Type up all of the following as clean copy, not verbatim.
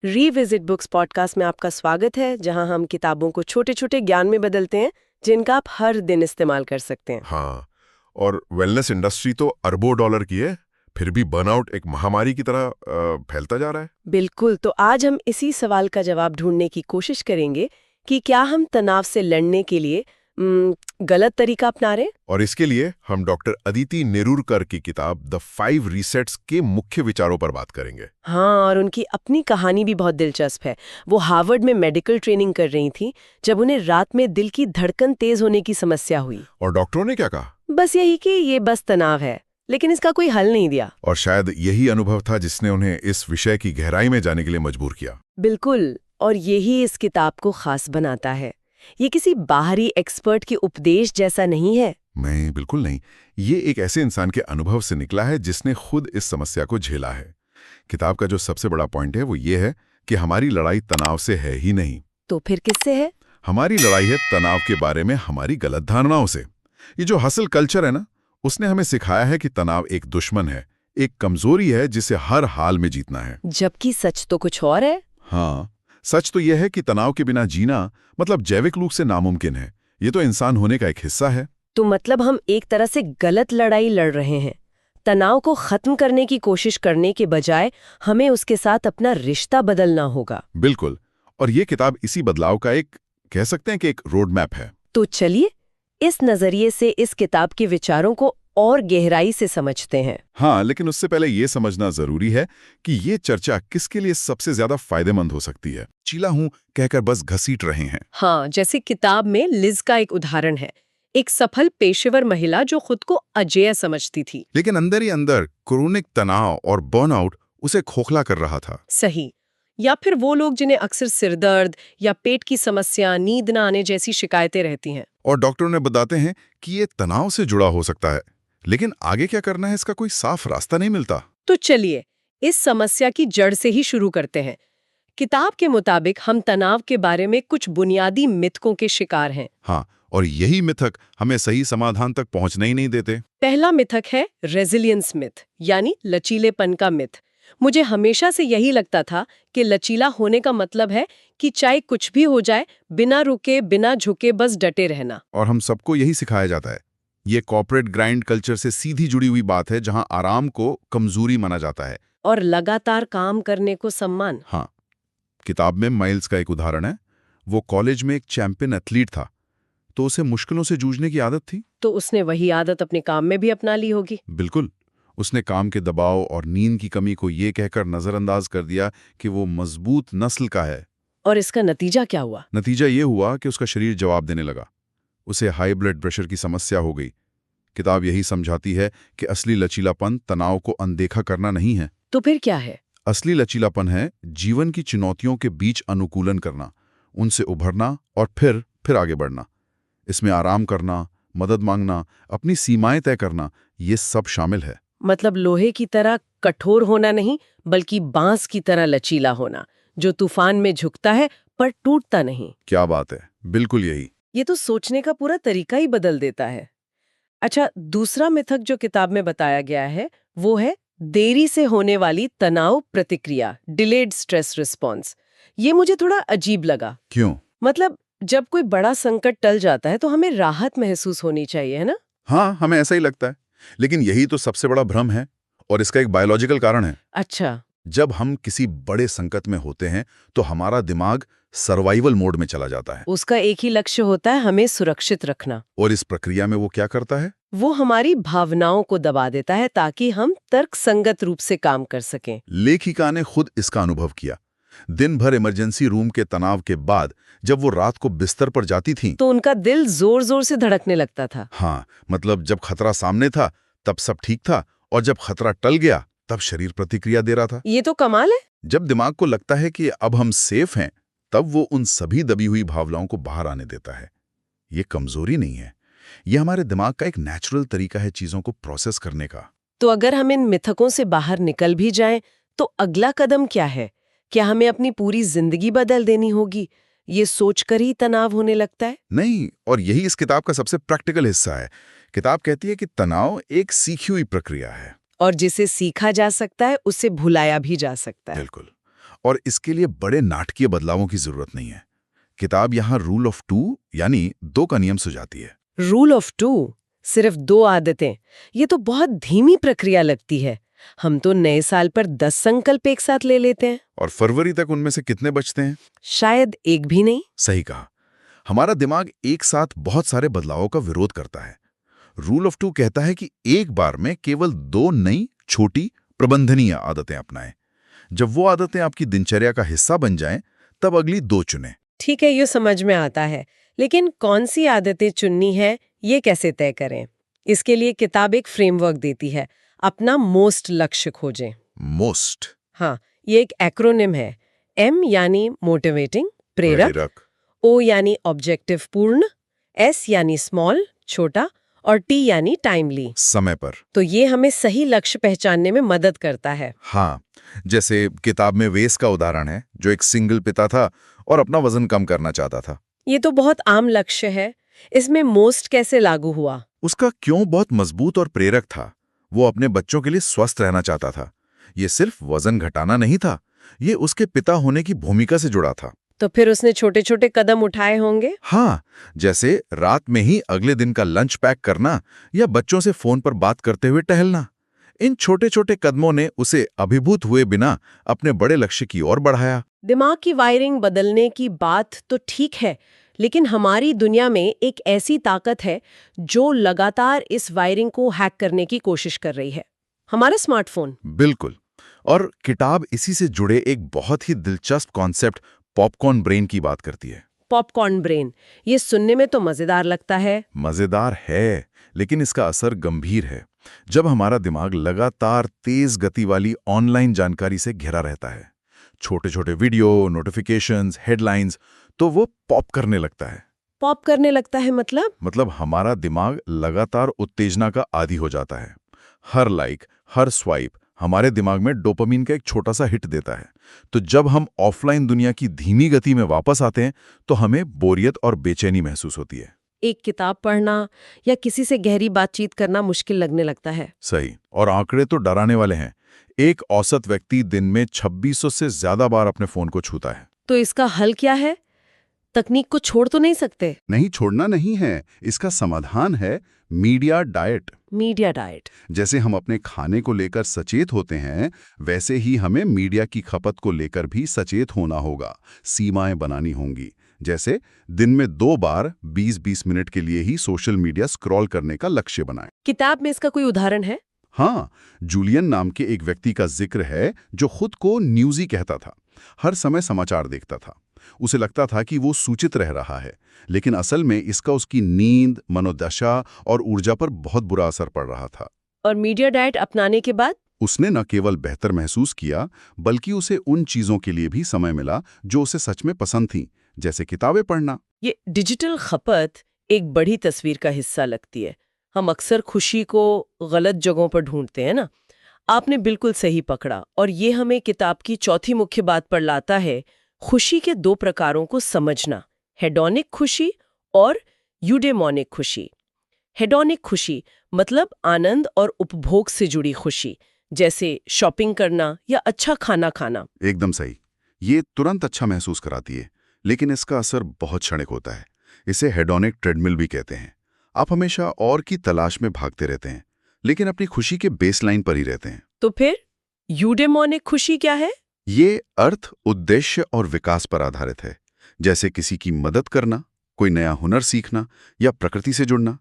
Revisit books podcast में आपका स्वागत है, जहां हम किताबों को छोटे छोटे ज्ञान में बदलते हैं जिनका आप हर दिन इस्तेमाल कर सकते हैं। हाँ, और वेलनेस इंडस्ट्री तो अरबों डॉलर की है, फिर भी बर्नआउट एक महामारी की तरह फैलता जा रहा है। बिल्कुल, तो आज हम इसी सवाल का जवाब ढूंढने की कोशिश करेंगे कि क्या हम तनाव से लड़ने के लिए गलत तरीका अपना रहे हैं? और इसके लिए हम डॉक्टर अदिति नेरुरकर की किताब द 5 रीसेट्स के मुख्य विचारों पर बात करेंगे। हाँ, और उनकी अपनी कहानी भी बहुत दिलचस्प है। वो हार्वर्ड में मेडिकल ट्रेनिंग कर रही थी जब उन्हें रात में दिल की धड़कन तेज होने की समस्या हुई। और डॉक्टरों ने क्या कहा? बस यही कि ये बस तनाव है, लेकिन इसका कोई हल नहीं दिया। और शायद यही अनुभव था जिसने उन्हें इस विषय की गहराई में जाने के लिए मजबूर किया। बिल्कुल, और यही इस किताब को खास बनाता है। ये किसी बाहरी एक्सपर्ट के उपदेश जैसा नहीं है। मैं बिल्कुल नहीं, ये एक ऐसे इंसान के अनुभव से निकला है जिसने खुद इस समस्या को झेला है। किताब का जो सबसे बड़ा पॉइंट है वो ये है कि हमारी लड़ाई तनाव से है ही नहीं। तो फिर किससे है? हमारी लड़ाई है तनाव के बारे में हमारी गलत धारणाओं से। ये जो हसल कल्चर है ना, उसने हमें सिखाया है कि तनाव एक दुश्मन है, एक कमजोरी है जिसे हर हाल में जीतना है। जबकि सच तो कुछ और है। हाँ, सच तो यह है कि तनाव के बिना जीना मतलब जैविक रूप से नामुमकिन है। ये तो इंसान होने का एक हिस्सा है। तो मतलब हम एक तरह से गलत लड़ाई लड़ रहे हैं। तनाव को खत्म करने की कोशिश करने के बजाय हमें उसके साथ अपना रिश्ता बदलना होगा। बिल्कुल, और ये किताब इसी बदलाव का एक, कह सकते हैं कि एक रोड मैप है। तो चलिए इस नजरिए से इस किताब के विचारों को और गहराई से समझते हैं। हाँ, लेकिन उससे पहले ये समझना जरूरी है कि ये चर्चा किसके लिए सबसे ज्यादा फायदेमंद हो सकती है। चीला हूं कहकर बस घसीट रहे हैं। हाँ, जैसे किताब में लिज का एक उदाहरण है, एक सफल पेशेवर महिला जो खुद को अजेय समझती थी, लेकिन अंदर ही अंदर क्रोनिक तनाव और बर्नआउट उसे खोखला कर रहा था। सही। या फिर वो लोग जिन्हें अक्सर सिरदर्द या पेट की समस्या, नींद न आने जैसी शिकायतें रहती हैं। और डॉक्टरों ने बताते हैं कि ये तनाव से जुड़ा हो सकता है, लेकिन आगे क्या करना है इसका कोई साफ रास्ता नहीं मिलता। तो चलिए इस समस्या की जड़ से ही शुरू करते हैं। किताब के मुताबिक हम तनाव के बारे में कुछ बुनियादी मिथकों के शिकार हैं। हाँ, और यही मिथक हमें सही समाधान तक पहुंचने ही नहीं देते। पहला मिथक है रेजिलियंस मिथ, यानी लचीलेपन का मिथ। मुझे हमेशा से यही लगता था कि लचीला होने का मतलब है कि चाहे कुछ भी हो जाए, बिना रुके बिना झुके बस डटे रहना। और हम सबको यही सिखाया जाता है। ये कॉर्पोरेट ग्राइंड कल्चर से सीधी जुड़ी हुई बात है, जहां आराम को कमजोरी माना जाता है और लगातार काम करने को सम्मान। हाँ, किताब में माइल्स का एक उदाहरण है। वो कॉलेज में एक चैंपियन एथलीट था, तो उसे मुश्किलों से जूझने की आदत थी। तो उसने वही आदत अपने काम में भी अपना ली होगी। बिल्कुल, उसने काम के दबाव और नींद की कमी को ये कहकर नजरअंदाज कर दिया कि वो मजबूत नस्ल का है। और इसका नतीजा क्या हुआ? नतीजा ये हुआ कि उसका शरीर जवाब देने लगा। उसे हाई ब्लड प्रेशर की समस्या हो गई। किताब यही समझाती है कि असली लचीलापन तनाव को अनदेखा करना नहीं है। तो फिर क्या है? असली लचीलापन है जीवन की चुनौतियों के बीच अनुकूलन करना, उनसे उभरना और फिर आगे बढ़ना। इसमें आराम करना, मदद मांगना, अपनी सीमाएं तय करना, ये सब शामिल है। मतलब लोहे की तरह कठोर होना नहीं, बल्कि बांस की तरह लचीला होना, जो तूफान में झुकता है पर टूटता नहीं। क्या बात है, बिल्कुल यही। ये तो सोचने का पूरा तरीका ही बदल देता है। अच्छा, दूसरा मिथक जो किताब में बताया गया है वो है देरी से होने वाली तनाव प्रतिक्रिया, डिलेड स्ट्रेस रिस्पॉन्स। ये मुझे थोड़ा अजीब लगा। क्यों? मतलब जब कोई बड़ा संकट टल जाता है तो हमें राहत महसूस होनी चाहिए, है ना? हाँ, हमें ऐसा ही लगता है, लेकिन यही तो सबसे बड़ा भ्रम है, और इसका एक बायोलॉजिकल कारण है। अच्छा। जब हम किसी बड़े संकट में होते हैं तो हमारा दिमाग सर्वाइवल मोड में चला जाता है। उसका एक ही लक्ष्य होता है, हमें सुरक्षित रखना। और इस प्रक्रिया में वो क्या करता है? वो हमारी भावनाओं को दबा देता है ताकि हम तर्कसंगत रूप से काम कर सकें। लेखिका ने खुद इसका अनुभव किया। दिन भर इमरजेंसी रूम के तनाव के बाद जब वो रात को बिस्तर पर जाती थीं, तो उनका दिल जोर जोर से धड़कने लगता था। हाँ, मतलब जब खतरा सामने था तब सब ठीक था, और जब खतरा टल गया तब शरीर प्रतिक्रिया दे रहा था। ये तो कमाल है। जब दिमाग को लगता है कि अब हम सेफ हैं, तब वो उन सभी दबी हुई भावनाओं को बाहर आने देता है। ये कमजोरी नहीं है, ये हमारे दिमाग का एक नेचुरल तरीका है चीजों को प्रोसेस करने का। तो अगर हम इन मिथकों से बाहर निकल भी जाएं, तो अगला कदम क्या है? क्या हमें अपनी पूरी जिंदगी बदल देनी होगी? ये सोचकर ही तनाव होने लगता है। नहीं, और यही इस किताब का सबसे प्रैक्टिकल हिस्सा है। किताब कहती है कि तनाव एक सीखी हुई प्रक्रिया है। और जिसे सीखा जा सकता है उसे भुलाया भी जा सकता है। बिल्कुल, और इसके लिए बड़े नाटकीय बदलावों की जरूरत नहीं है। किताब यहाँ रूल ऑफ 2 यानी 2 का नियम सुझाती है। रूल ऑफ 2, सिर्फ 2 आदतें, ये तो बहुत धीमी प्रक्रिया लगती है। हम तो नए साल पर 10 संकल्प एक साथ ले लेते हैं। और फरवरी तक उनमें से कितने बचते हैं? शायद एक भी नहीं। सही कहा। हमारा दिमाग एक साथ बहुत सारे बदलावों का विरोध करता है। रूल ऑफ 2 कहता है कि एक बार में केवल 2 नई छोटी प्रबंधनीय आदतें अपनाएं। जब वो आदतें आपकी दिनचर्या का हिस्सा बन जाएं, तब अगली 2 चुनें। ठीक है, ये समझ में आता है, लेकिन कौन सी आदतें चुननी है, ये कैसे तय करें? इसके लिए किताब एक फ्रेमवर्क देती है, अपना मोस्ट लक्ष्य खोजें। मोस्ट हाँ, ये एक एक्रोनिम है। M यानी मोटिवेटिंग, प्रेरक, O यानी ऑब्जेक्टिव पूर्ण, S यानी स्मॉल, छोटा, और T यानी टाइमली, समय पर। तो ये हमें सही लक्ष्य पहचानने में मदद करता है। हाँ, जैसे किताब में वेस का उदाहरण है, जो एक सिंगल पिता था और अपना वजन कम करना चाहता था। ये तो बहुत आम लक्ष्य है। इसमें मोस्ट कैसे लागू हुआ? उसका क्यों बहुत मजबूत और प्रेरक था। वो अपने बच्चों के लिए स्वस्थ रहना चाहता था। ये सिर्फ वजन घटाना नहीं था, ये उसके पिता होने की भूमिका से जुड़ा था। तो फिर उसने छोटे छोटे कदम उठाए होंगे। हाँ, जैसे रात में ही अगले दिन का लंच पैक करना या बच्चों से फोन पर बात करते हुए टहलना। इन छोटे छोटे कदमों ने उसे अभिभूत हुए बिना अपने बड़े लक्ष्य की ओर बढ़ाया। दिमाग की वायरिंग बदलने की बात तो ठीक है, लेकिन हमारी दुनिया में एक ऐसी ताकत है जो लगातार इस वायरिंग को हैक करने की कोशिश कर रही है, हमारा स्मार्टफोन। बिल्कुल। और किताब इसी से जुड़े एक बहुत ही दिलचस्प कॉन्सेप्ट पॉपकॉर्न ब्रेन की बात करती है। पॉपकॉर्न ब्रेन, ये सुनने में तो मजेदार लगता है। मजेदार है, लेकिन इसका असर गंभीर है। जब हमारा दिमाग लगातार तेज गति वाली ऑनलाइन जानकारी से घिरा रहता है, छोटे छोटे वीडियो, नोटिफिकेशंस, हेडलाइंस, तो वो पॉप करने लगता है। पॉप करने लगता है मतलब हमारा दिमाग लगातार उत्तेजना का आदी हो जाता है। हर लाइक, हर स्वाइप हमारे दिमाग में डोपामिन का एक छोटा सा हिट देता है। तो जब हम ऑफलाइन दुनिया की धीमी गति में वापस आते हैं, तो हमें बोरियत और बेचैनी महसूस होती है। एक किताब पढ़ना या किसी से गहरी बातचीत करना मुश्किल लगने लगता है। सही। और आंकड़े तो डराने वाले हैं। एक औसत व्यक्ति दिन में 2600 से ज्यादा बार अपने फोन को छूता है। तो इसका हल क्या है? तकनीक को छोड़ तो नहीं सकते। नहीं, छोड़ना नहीं है। इसका समाधान है मीडिया डाइट। Media diet. जैसे हम अपने खाने को लेकर सचेत होते हैं, वैसे ही हमें मीडिया की खपत को लेकर भी सचेत होना होगा। सीमाएं बनानी होंगी। जैसे दिन में 2 बार 20-20 मिनट के लिए ही सोशल मीडिया स्क्रॉल करने का लक्ष्य बनाएं। किताब में इसका कोई उदाहरण है? हाँ, जूलियन नाम के एक व्यक्ति का जिक्र है जो खुद को न्यूज़ी कहता था। हर समय समाचार देखता था। उसे लगता था कि वो सूचित रह रहा है, लेकिन असल में इसका उसकी नींद, मनोदशा और ऊर्जा पर बहुत बुरा असर पड़ रहा था। और मीडिया डाइट अपनाने के बाद उसने न केवल बेहतर महसूस किया, बल्कि उसे उन चीजों के लिए भी समय मिला जो उसे सच में पसंद थीं, जैसे किताबें पढ़ना। ये डिजिटल खपत एक बड़ी तस्वीर का हिस्सा लगती है। हम अक्सर खुशी को गलत जगहों पर ढूंढते हैं ना। आपने बिल्कुल सही पकड़ा, और ये हमें किताब की चौथी मुख्य बात पर लाता है, खुशी के 2 प्रकारों को समझना, हेडोनिक खुशी और यूडेमोनिक खुशी। हेडोनिक खुशी मतलब आनंद और उपभोग से जुड़ी खुशी, जैसे शॉपिंग करना या अच्छा खाना खाना। एकदम सही। ये तुरंत अच्छा महसूस कराती है, लेकिन इसका असर बहुत क्षणिक होता है। इसे हेडोनिक ट्रेडमिल भी कहते हैं। आप हमेशा और की तलाश में भागते रहते हैं, लेकिन अपनी खुशी के बेसलाइन पर ही रहते हैं। तो फिर यूडेमोनिक खुशी क्या है? ये अर्थ, उद्देश्य और विकास पर आधारित है। जैसे किसी की मदद करना, कोई नया हुनर सीखना या प्रकृति से जुड़ना।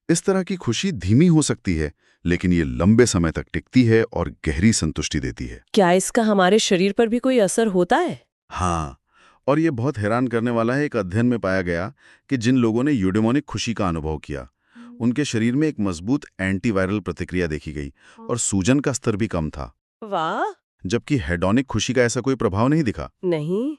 इस तरह की खुशी धीमी हो सकती है, लेकिन ये लंबे समय तक टिकती है और गहरी संतुष्टि देती है। क्या इसका हमारे शरीर पर भी कोई असर होता है? हाँ, और ये बहुत हैरान करने वाला है। एक अध्ययन में पाया गया कि जिन लोगों ने यूडेमोनिक खुशी का अनुभव किया, उनके शरीर में एक मजबूत एंटीवायरल प्रतिक्रिया देखी गई और सूजन का स्तर भी कम था। वाह! जबकि हेडोनिक खुशी का ऐसा कोई प्रभाव नहीं दिखा। नहीं।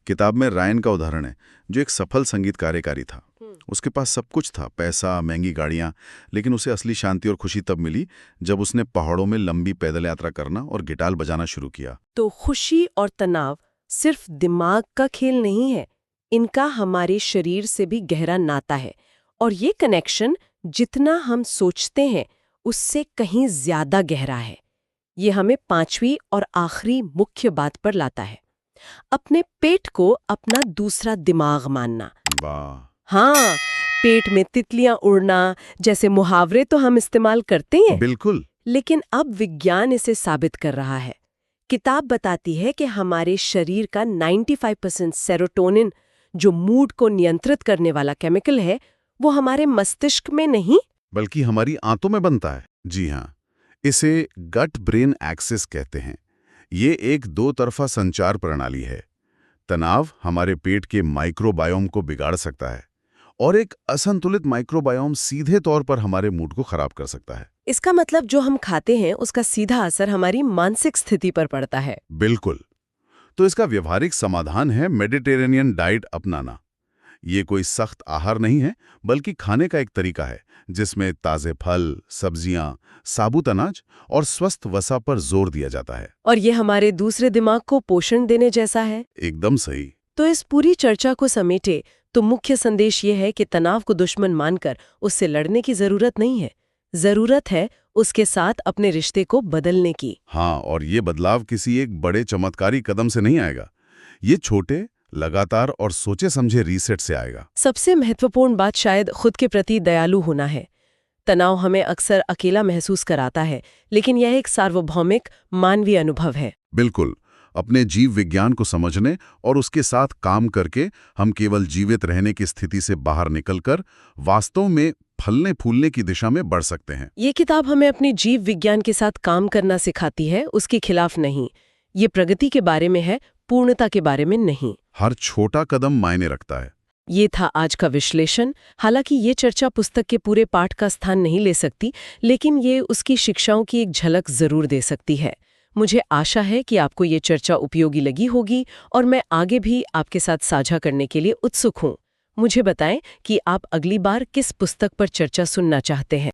किताब में रायन का उदाहरण है, जो एक सफल संगीत कार्यकारी था। उसके पास सब कुछ था, पैसा, महंगी गाड़ियां, लेकिन उसे असली शांति और खुशी तब मिली जब उसने पहाड़ों में लंबी पैदल यात्रा करना और गिटार बजाना शुरू किया। तो खुशी और तनाव सिर्फ दिमाग का खेल नहीं है, इनका हमारे शरीर से भी गहरा नाता है, और ये कनेक्शन जितना हम सोचते हैं उससे कहीं ज्यादा गहरा है। ये हमें 5वीं और आखिरी मुख्य बात पर लाता है। अपने पेट को अपना दूसरा दिमाग मानना। वाह। हाँ, पेट में तितलियां उड़ना जैसे मुहावरे तो हम इस्तेमाल करते हैं, बिल्कुल। लेकिन अब विज्ञान इसे साबित कर रहा है। किताब बताती है कि हमारे शरीर का 95% सेरोटोनिन, जो मूड को नियंत्रित करने वाला केमिकल है, वो हमारे मस्तिष्क में नहीं बल्कि हमारी आंतों में बनता है। जी हाँ, इसे गट ब्रेन एक्सिस कहते हैं। ये एक दो तरफा संचार प्रणाली है। तनाव हमारे पेट के माइक्रोबायोम को बिगाड़ सकता है और एक असंतुलित माइक्रोबायोम सीधे तौर पर हमारे मूड को खराब कर सकता है। इसका मतलब जो हम खाते हैं उसका सीधा असर हमारी मानसिक स्थिति पर पड़ता है। बिल्कुल। तो इसका व्यवहारिक समाधान है मेडिटेरेनियन डाइट अपनाना। ये कोई सख्त आहार नहीं है, बल्कि खाने का एक तरीका है जिसमें ताजे फल, सब्जियां, साबुत अनाज और स्वस्थ वसा पर जोर दिया जाता है। और ये हमारे दूसरे दिमाग को पोषण देने जैसा है। एकदम सही। तो इस पूरी चर्चा को समेटे तो मुख्य संदेश ये है कि तनाव को दुश्मन मानकर उससे लड़ने की जरूरत नहीं है। जरूरत है उसके साथ अपने रिश्ते को बदलने की। हाँ, और ये बदलाव किसी एक बड़े चमत्कारी कदम से नहीं आएगा। ये छोटे, लगातार और सोचे समझे रीसेट से आएगा। सबसे महत्वपूर्ण बात शायद खुद के प्रति दयालु होना है। तनाव हमें अक्सर अकेला महसूस कराता है, लेकिन यह एक सार्वभौमिक मानवीय अनुभव है। बिल्कुल। अपने जीव विज्ञान को समझने और उसके साथ काम करके हम केवल जीवित रहने की स्थिति से बाहर निकलकर वास्तव में फलने फूलने की दिशा में बढ़ सकते हैं। ये किताब हमें अपने जीव विज्ञान के साथ काम करना सिखाती है, उसके खिलाफ नहीं। ये प्रगति के बारे में है, पूर्णता के बारे में नहीं। हर छोटा कदम मायने रखता है। ये था आज का विश्लेषण। हालांकि ये चर्चा पुस्तक के पूरे पाठ का स्थान नहीं ले सकती, लेकिन ये उसकी शिक्षाओं की एक झलक जरूर दे सकती है। मुझे आशा है कि आपको ये चर्चा उपयोगी लगी होगी और मैं आगे भी आपके साथ साझा करने के लिए उत्सुक हूँ। मुझे बताएं कि आप अगली बार किस पुस्तक पर चर्चा सुनना चाहते हैं।